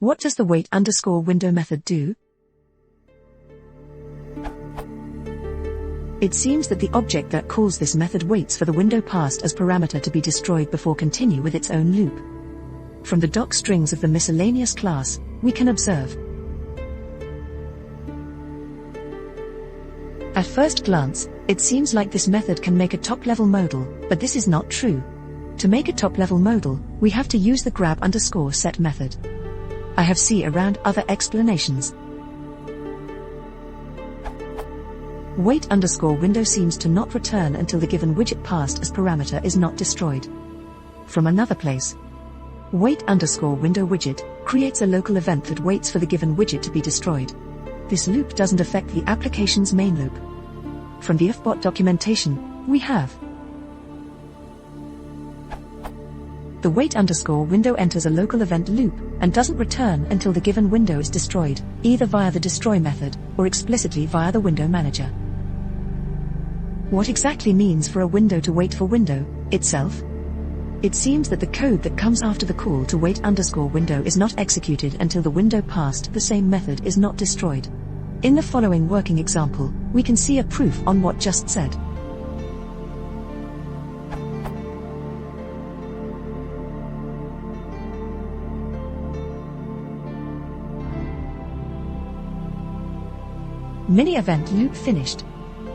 What does the wait_window method do? It seems that the object that calls this method waits for the window passed as parameter to be destroyed before continue with its own loop. From the doc strings of the miscellaneous class, we can observe. At first glance, it seems like this method can make a top-level modal, but this is not true. To make a top-level modal, we have to use the grab_set method. I have seen around other explanations. Wait_window seems to not return until the given widget passed as parameter is not destroyed. From another place, wait_window widget creates a local event that waits for the given widget to be destroyed. This loop doesn't affect the application's main loop. From the ifbot documentation, we have the wait_window enters a local event loop and doesn't return until the given window is destroyed, either via the destroy method or explicitly via the window manager. What exactly means for a window to wait for window itself? It seems that the code that comes after the call to wait_window is not executed until the window passed the same method is not destroyed. In the following working example, we can see a proof on what just said. Mini event loop finished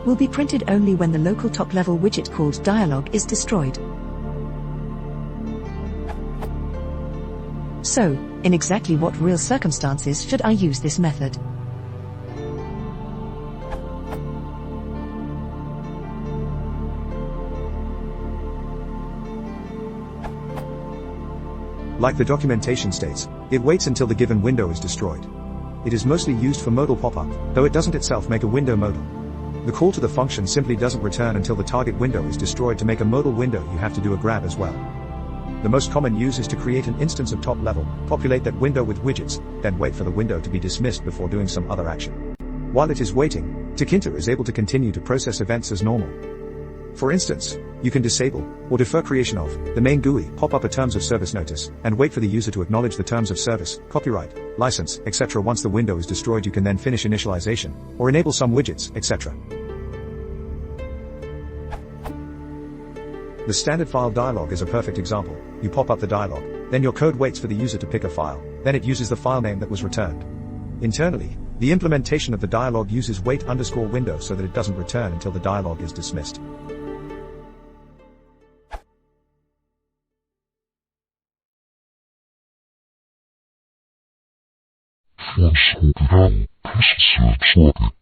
will be printed only when the local top-level widget called dialog is destroyed. So, in exactly what real circumstances should I use this method? Like the documentation states, it waits until the given window is destroyed. It is mostly used for modal pop-up, though it doesn't itself make a window modal. The call to the function simply doesn't return until the target window is destroyed. To make a modal window, you have to do a grab as well. The most common use is to create an instance of top level, populate that window with widgets, then wait for the window to be dismissed before doing some other action. While it is waiting, tkinter is able to continue to process events as normal. For instance, you can disable or defer creation of the main GUI, pop up a terms of service notice, and wait for the user to acknowledge the terms of service, copyright, license, etc. Once the window is destroyed, you can then finish initialization or enable some widgets, etc. The standard file dialog is a perfect example. You pop up the dialog, then your code waits for the user to pick a file, then it uses the file name that was returned. Internally, the implementation of the dialog uses wait_window so that it doesn't return until the dialog is dismissed. Unforgiving processor target